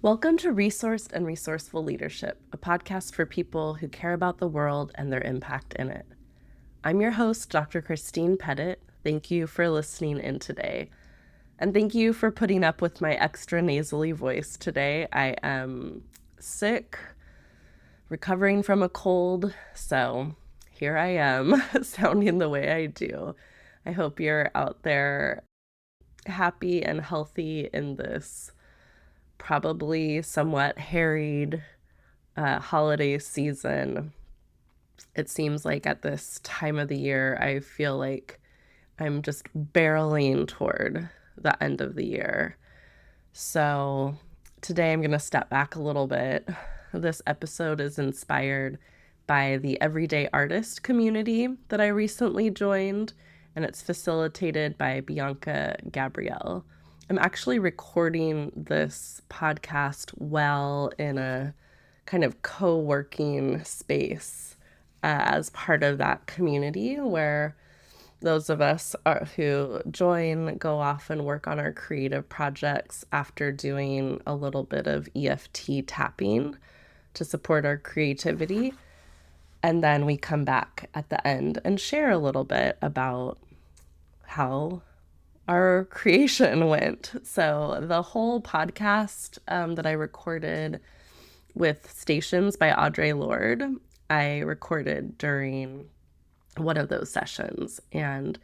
Welcome to Resourced and Resourceful Leadership, a podcast for people who care about the world and their impact in it. I'm your host, Dr. Christine Pettit. Thank you for listening in today. And thank you for putting up with my extra nasally voice today. I am sick, recovering from a cold, so here I am, sounding the way I do. I hope you're out there happy and healthy in this probably somewhat harried holiday season. It seems like at this time of the year, I feel like I'm just barreling toward the end of the year. So today I'm going to step back a little bit. This episode is inspired by the Everyday Artist community that I recently joined, and it's facilitated by Bianca Gabrielle. I'm actually recording this podcast while in a kind of co-working space as part of that community where those of us who join go off and work on our creative projects after doing a little bit of EFT tapping to support our creativity. And then we come back at the end and share a little bit about how our creation went. So the whole podcast that I recorded with Stations by Audre Lorde, I recorded during one of those sessions. And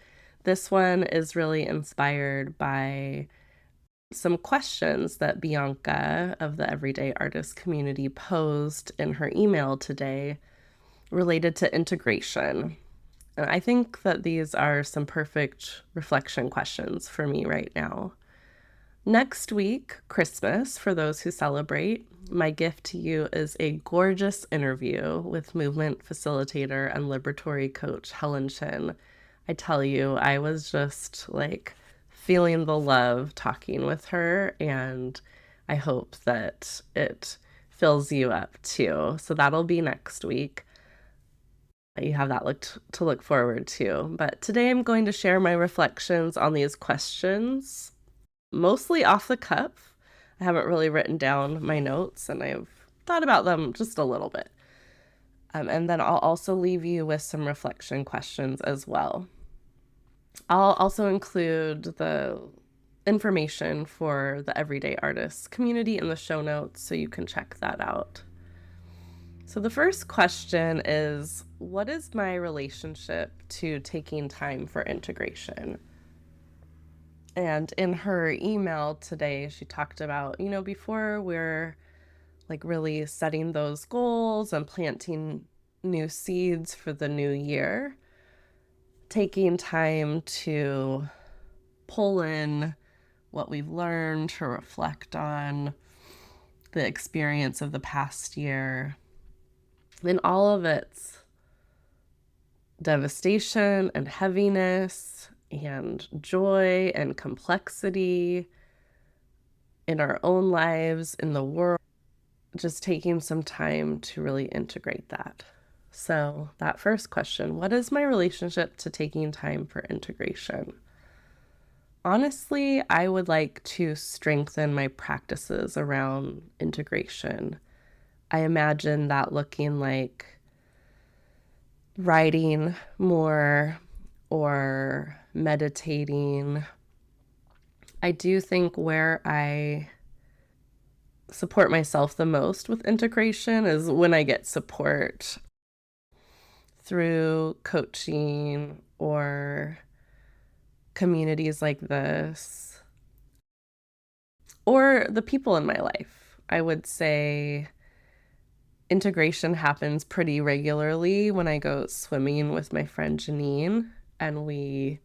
this one is really inspired by some questions that Bianca of the Everyday Artist community posed in her email today related to integration. And I think that these are some perfect reflection questions for me right now. Next week, Christmas, for those who celebrate, my gift to you is a gorgeous interview with movement facilitator and liberatory coach Helen Chin. I tell you, I was just like feeling the love talking with her, and I hope that it fills you up too. So that'll be next week. You have that to look forward to. But today I'm going to share my reflections on these questions, mostly off the cuff. I haven't really written down my notes, and I've thought about them just a little bit. And then I'll also leave you with some reflection questions as well. I'll also include the information for the Everyday Artists community in the show notes so you can check that out. So the first question is, what is my relationship to taking time for integration? And in her email today, she talked about, before we're like really setting those goals and planting new seeds for the new year, taking time to pull in what we've learned, to reflect on the experience of the past year, in all of its devastation and heaviness and joy and complexity in our own lives, in the world, just taking some time to really integrate that. So that first question, what is my relationship to taking time for integration? Honestly, I would like to strengthen my practices around integration. I imagine that looking like writing more or meditating. I do think where I support myself the most with integration is when I get support through coaching or communities like this, or the people in my life. I would say integration happens pretty regularly when I go swimming with my friend Janine, and we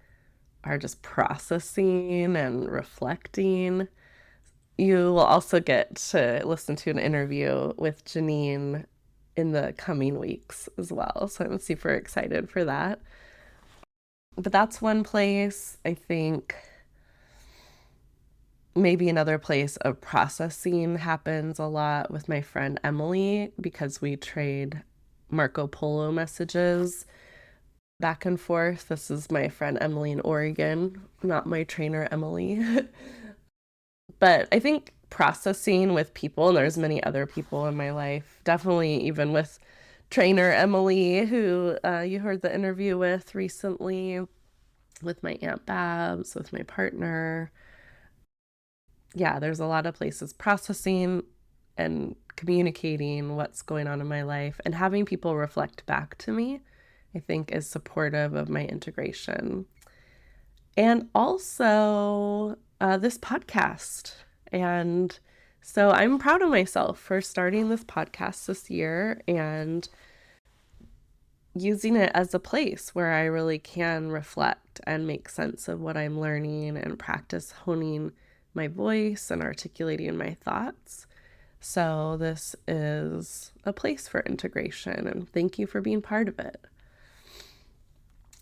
are just processing and reflecting. You will also get to listen to an interview with Janine in the coming weeks as well. So I'm super excited for that. But that's one place. I think maybe another place of processing happens a lot with my friend Emily, because we trade Marco Polo messages back and forth. This is my friend Emily in Oregon, not my trainer Emily. But I think processing with people, and there's many other people in my life, definitely even with trainer Emily, who you heard the interview with recently, with my Aunt Babs, with my partner. Yeah, there's a lot of places processing and communicating what's going on in my life, and having people reflect back to me, I think, is supportive of my integration. And also this podcast. And so I'm proud of myself for starting this podcast this year and using it as a place where I really can reflect and make sense of what I'm learning and practice honing my voice and articulating my thoughts. So this is a place for integration, and thank you for being part of it.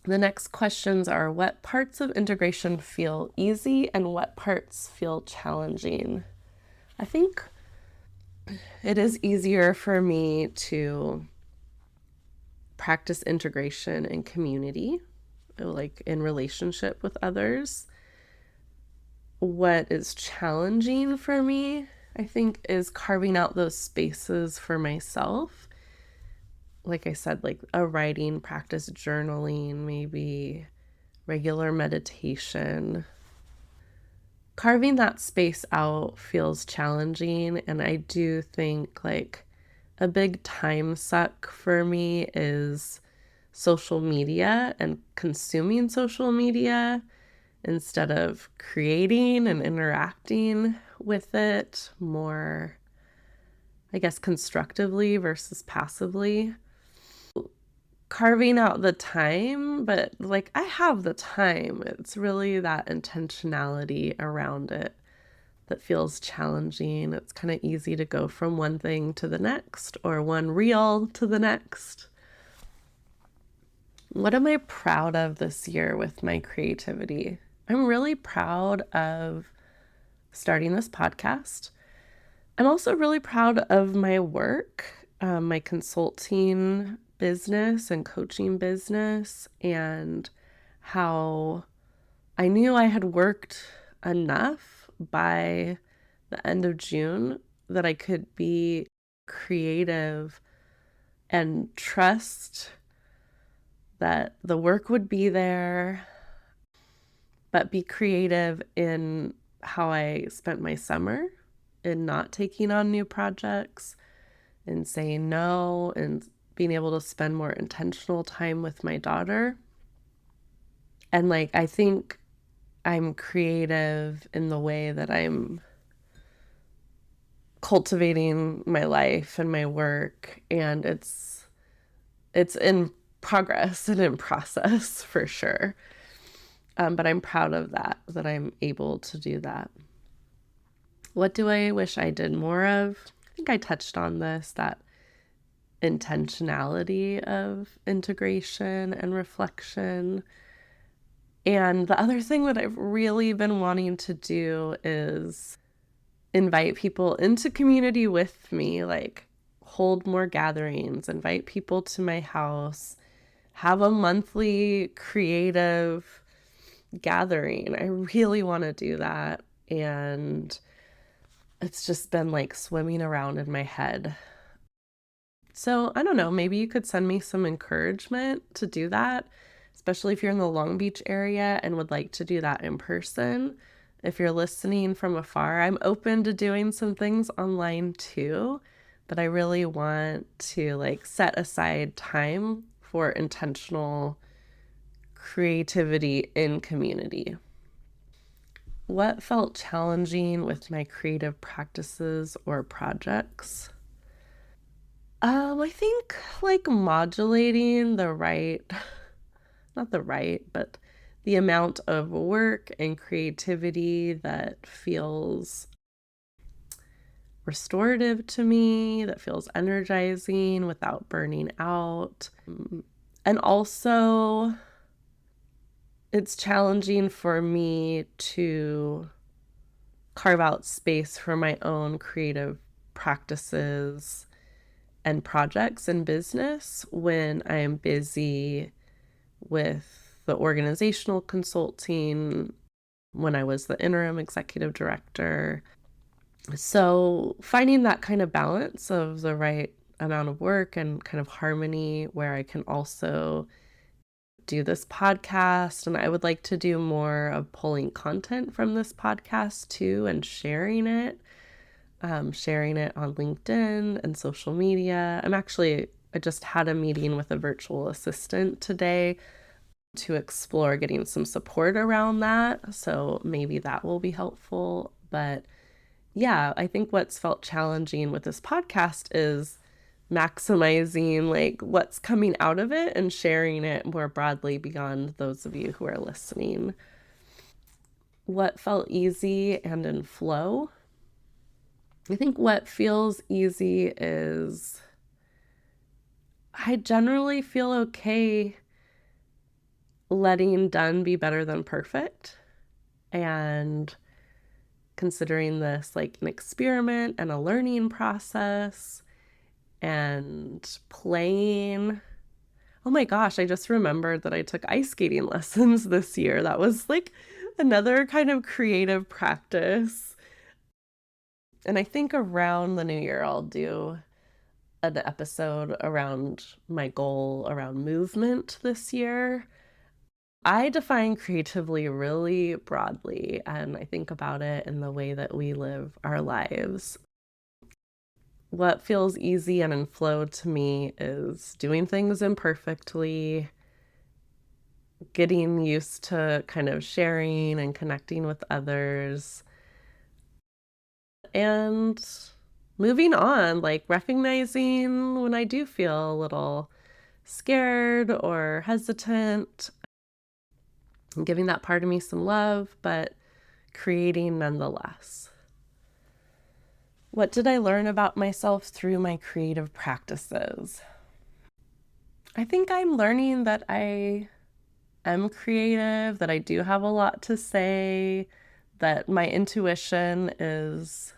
The next questions are, what parts of integration feel easy and what parts feel challenging? I think it is easier for me to practice integration in community, like in relationship with others. What is challenging for me, I think, is carving out those spaces for myself. Like I said, like a writing practice, journaling, maybe regular meditation. Carving that space out feels challenging, and I do think like a big time suck for me is social media and consuming social media instead of creating and interacting with it more, I guess, constructively versus passively. Carving out the time, but like I have the time. It's really that intentionality around it that feels challenging. It's kind of easy to go from one thing to the next or one reel to the next. What am I proud of this year with my creativity? I'm really proud of starting this podcast. I'm also really proud of my work, my consulting business and coaching business, and how I knew I had worked enough by the end of June that I could be creative and trust that the work would be there, but be creative in how I spent my summer, in not taking on new projects, and saying no, and being able to spend more intentional time with my daughter. And like, I think I'm creative in the way that I'm cultivating my life and my work, and it's in progress and in process for sure. But I'm proud of that I'm able to do that. What do I wish I did more of? I think I touched on this, that intentionality of integration and reflection. And the other thing that I've really been wanting to do is invite people into community with me, like hold more gatherings, invite people to my house, have a monthly creative gathering. I really want to do that. And it's just been like swimming around in my head. So I don't know, maybe you could send me some encouragement to do that, especially if you're in the Long Beach area and would like to do that in person. If you're listening from afar, I'm open to doing some things online too, but I really want to like set aside time for intentional creativity in community. What felt challenging with my creative practices or projects? I think like modulating the right, not the right, but the amount of work and creativity that feels restorative to me, that feels energizing without burning out. And also, it's challenging for me to carve out space for my own creative practices and projects and business when I am busy with the organizational consulting, when I was the interim executive director. So finding that kind of balance of the right amount of work and kind of harmony where I can also do this podcast, and I would like to do more of pulling content from this podcast too and sharing it on LinkedIn and social media. I just had a meeting with a virtual assistant today to explore getting some support around that. So maybe that will be helpful. But yeah, I think what's felt challenging with this podcast is maximizing like what's coming out of it and sharing it more broadly beyond those of you who are listening. What felt easy and in flow? I think what feels easy is I generally feel okay letting done be better than perfect and considering this like an experiment and a learning process and playing. Oh my gosh, I just remembered that I took ice skating lessons this year. That was like another kind of creative practice. And I think around the new year, I'll do an episode around my goal around movement this year. I define creatively really broadly, and I think about it in the way that we live our lives. What feels easy and in flow to me is doing things imperfectly, getting used to kind of sharing and connecting with others, and moving on, like recognizing when I do feel a little scared or hesitant, and giving that part of me some love, but creating nonetheless. What did I learn about myself through my creative practices? I think I'm learning that I am creative, that I do have a lot to say, that my intuition is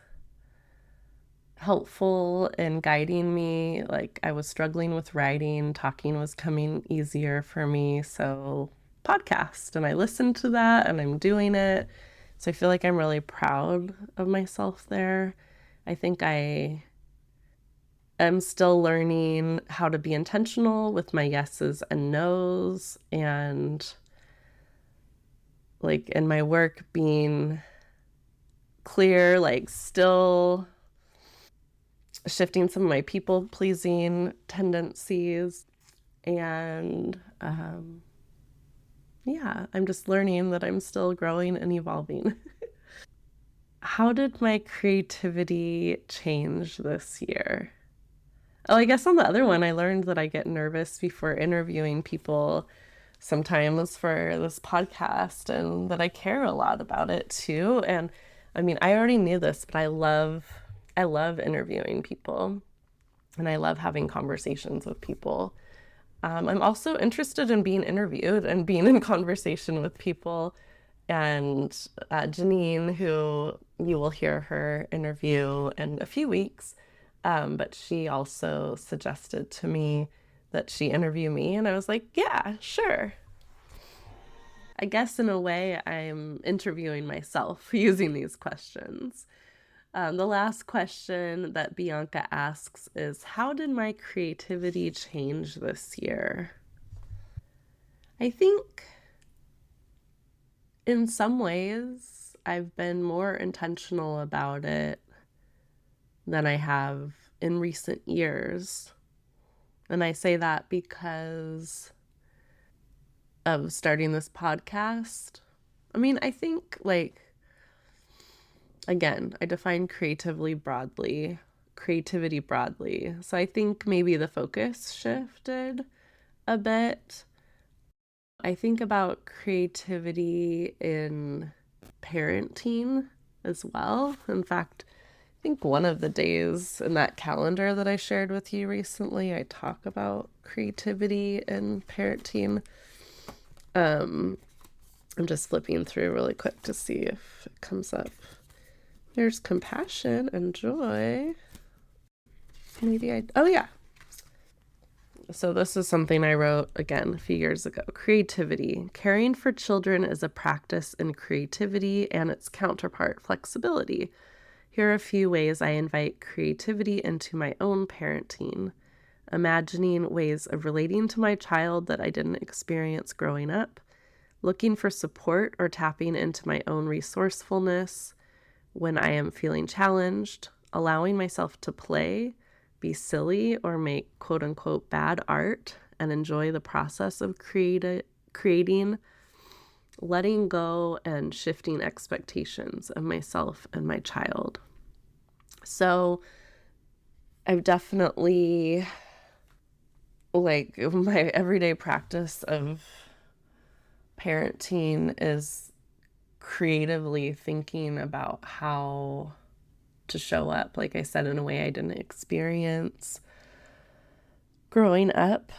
helpful in guiding me. Like I was struggling with writing, talking was coming easier for me. So, podcast, and I listened to that and I'm doing it. So, I feel like I'm really proud of myself there. I think I am still learning how to be intentional with my yeses and nos, and like in my work being clear, like still shifting some of my people pleasing tendencies. And yeah, I'm just learning that I'm still growing and evolving. How did my creativity change this year? Oh, I guess on the other one, I learned that I get nervous before interviewing people sometimes for this podcast, and that I care a lot about it too. And I mean, I already knew this, but I love interviewing people and I love having conversations with people. I'm also interested in being interviewed and being in conversation with people. And Janine, who you will hear her interview in a few weeks, but she also suggested to me that she interview me, and I was like, yeah, sure. I guess in a way, I'm interviewing myself using these questions. The last question that Bianca asks is, how did my creativity change this year? I think in some ways, I've been more intentional about it than I have in recent years. And I say that because of starting this podcast. I mean, I think, like, again, I define creativity broadly. So I think maybe the focus shifted a bit. I think about creativity in parenting as well. In fact, I think one of the days in that calendar that I shared with you recently, I talk about creativity in parenting. I'm just flipping through really quick to see if it comes up. There's compassion and joy. Oh yeah. So this is something I wrote again a few years ago. Creativity. Caring for children is a practice in creativity and its counterpart, flexibility. Here are a few ways I invite creativity into my own parenting. Imagining ways of relating to my child that I didn't experience growing up, looking for support or tapping into my own resourcefulness when I am feeling challenged, allowing myself to play, be silly, or make quote unquote bad art and enjoy the process of creating, letting go, and shifting expectations of myself and my child. So I've definitely, like, my everyday practice of parenting is creatively thinking about how to show up, like I said, in a way I didn't experience growing up,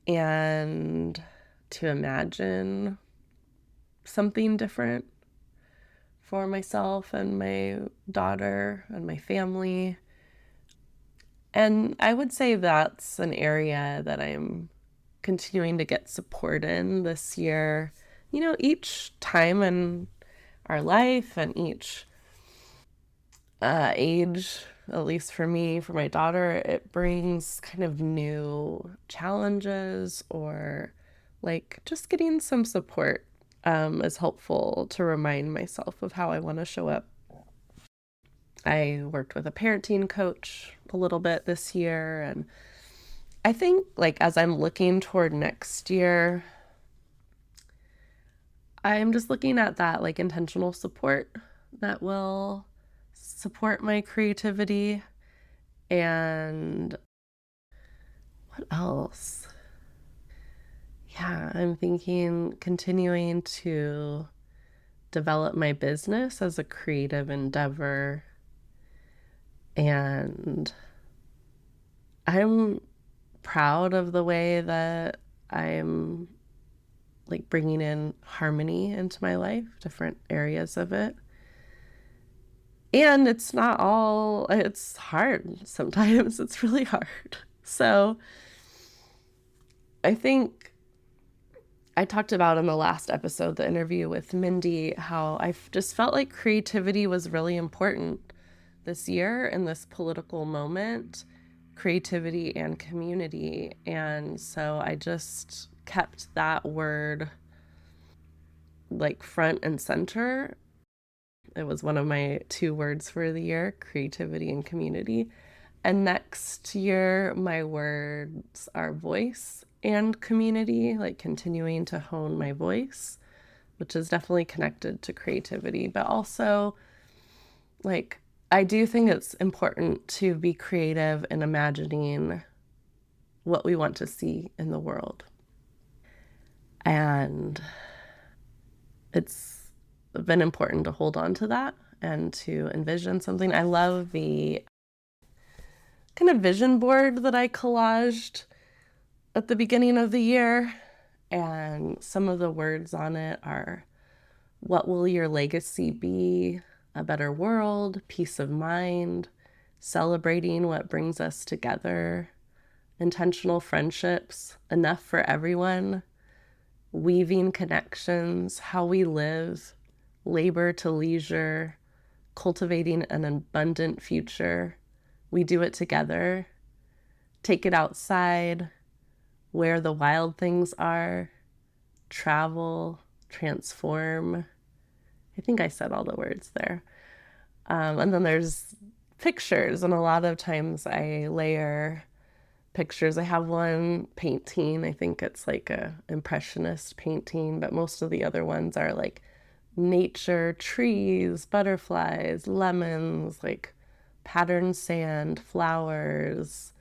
and to imagine something different for myself and my daughter and my family. And I would say that's an area that I'm continuing to get support in this year. You know, each time in our life and each age, at least for me, for my daughter, it brings kind of new challenges, or like just getting some support is helpful to remind myself of how I want to show up. I worked with a parenting coach a little bit this year, and I think, like, as I'm looking toward next year, I'm just looking at that like intentional support that will support my creativity. And what else? Yeah, I'm thinking continuing to develop my business as a creative endeavor. And I'm proud of the way that I'm like bringing in harmony into my life, different areas of it. And it's not all, it's hard sometimes. It's really hard. So I think I talked about in the last episode, the interview with Mindy, how I just felt like creativity was really important this year in this political moment, creativity and community. And so I just kept that word like front and center. It was one of my 2 words for the year, creativity and community. And next year, my words are voice and community, like continuing to hone my voice, which is definitely connected to creativity, but also, like, I do think it's important to be creative in imagining what we want to see in the world. And it's been important to hold on to that and to envision something. I love the kind of vision board that I collaged at the beginning of the year. And some of the words on it are: what will your legacy be? A better world, peace of mind, celebrating what brings us together, intentional friendships, enough for everyone, weaving connections, how we live, labor to leisure, cultivating an abundant future. We do it together. Take it outside, where the wild things are, travel, transform. I think I said all the words there. And then there's pictures, and a lot of times I layer pictures. I have one painting, I think it's like a impressionist painting, but most of the other ones are like nature, trees, butterflies, lemons, like patterned sand, flowers,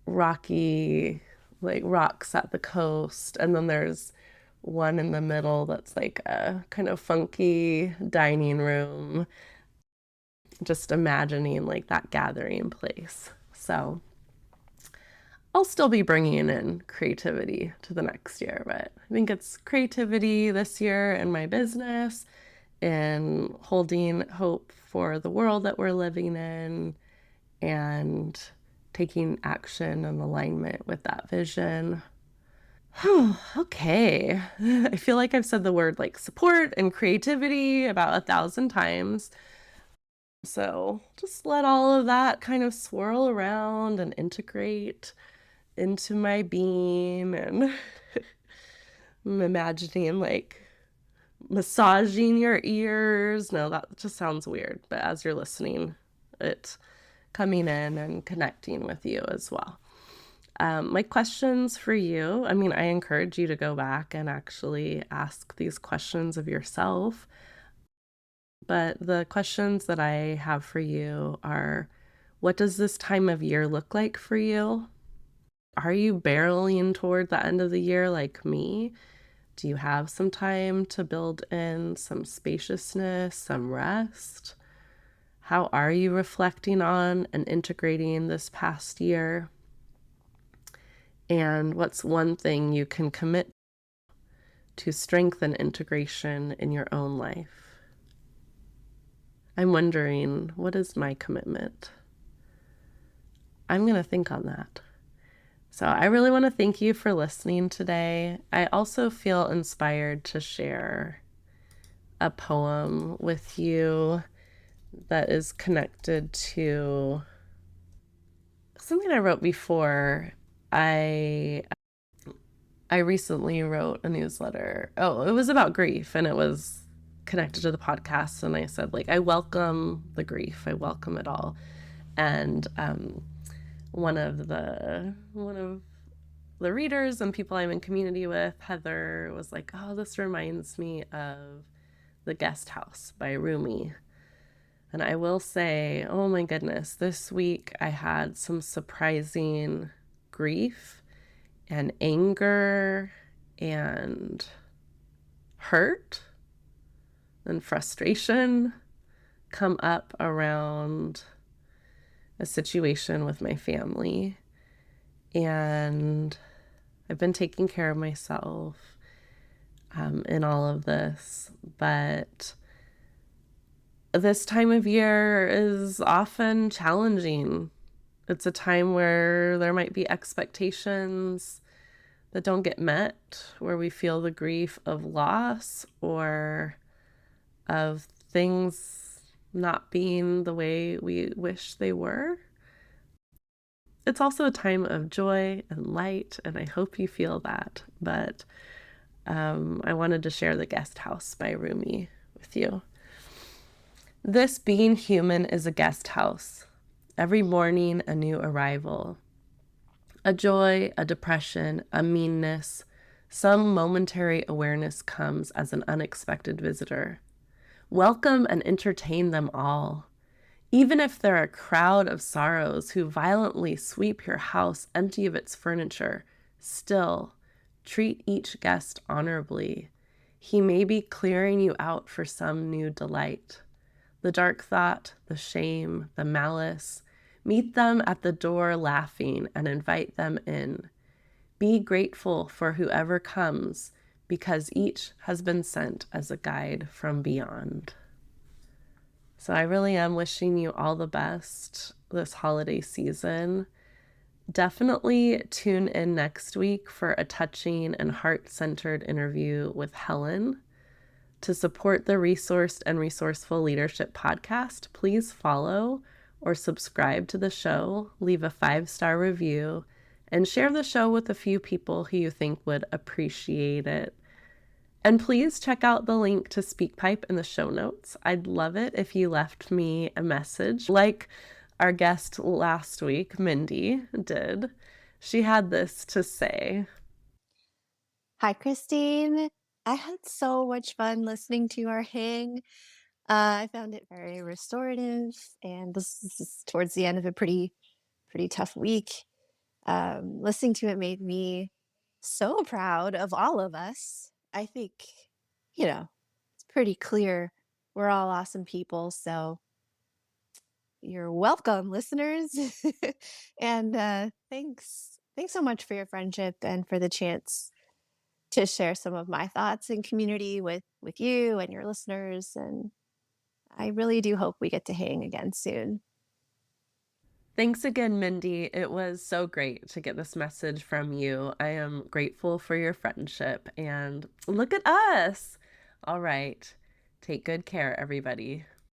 rocky, like rocks at the coast. And then there's one in the middle that's like a kind of funky dining room, just imagining like that gathering place. So I'll still be bringing in creativity to the next year, but I think it's creativity this year in my business and holding hope for the world that we're living in and taking action in alignment with that vision. Okay. I feel like I've said the word like support and creativity about 1,000 times. So just let all of that kind of swirl around and integrate into my being. And I'm imagining like massaging your ears. No, that just sounds weird. But as you're listening, it coming in and connecting with you as well. My questions for you, I mean, I encourage you to go back and actually ask these questions of yourself. But the questions that I have for you are, what does this time of year look like for you? Are you barreling toward the end of the year like me? Do you have some time to build in some spaciousness, some rest? How are you reflecting on and integrating this past year? And what's one thing you can commit to strengthen integration in your own life? I'm wondering, what is my commitment? I'm going to think on that. So I really want to thank you for listening today. I also feel inspired to share a poem with you that is connected to something I wrote before. I recently wrote a newsletter. Oh, it was about grief, and it was connected to the podcast. And I said, like, I welcome the grief. I welcome it all. And one of the readers and people I'm in community with, Heather, was like, "Oh, this reminds me of The Guest House by Rumi." And I will say, oh my goodness, this week I had some surprising grief and anger and hurt and frustration come up around a situation with my family. And I've been taking care of myself in all of this, but this time of year is often challenging. It's a time where there might be expectations that don't get met, where we feel the grief of loss or of things not being the way we wish they were. It's also a time of joy and light, and I hope you feel that. But I wanted to share The Guest House by Rumi with you. This being human is a guest house. Every morning, a new arrival. A joy, a depression, a meanness, some momentary awareness comes as an unexpected visitor. Welcome and entertain them all. Even if they're a crowd of sorrows who violently sweep your house empty of its furniture, still treat each guest honorably. He may be clearing you out for some new delight. The dark thought, the shame, the malice, meet them at the door laughing and invite them in. Be grateful for whoever comes, because each has been sent as a guide from beyond. So I really am wishing you all the best this holiday season. Definitely tune in next week for a touching and heart-centered interview with Helen. To support the Resourced and Resourceful Leadership podcast, please follow or subscribe to the show, leave a 5-star review, and share the show with a few people who you think would appreciate it. And please check out the link to SpeakPipe in the show notes. I'd love it if you left me a message like our guest last week, Mindy, did. She had this to say. Hi, Christine. I had so much fun listening to our hang. I found it very restorative, and this is towards the end of a pretty tough week. Listening to it made me so proud of all of us. I think, it's pretty clear we're all awesome people. So you're welcome, listeners. And thanks so much for your friendship and for the chance to share some of my thoughts and community with you and your listeners. And I really do hope we get to hang again soon. Thanks again, Mindy. It was so great to get this message from you. I am grateful for your friendship, and look at us. All right. Take good care, everybody.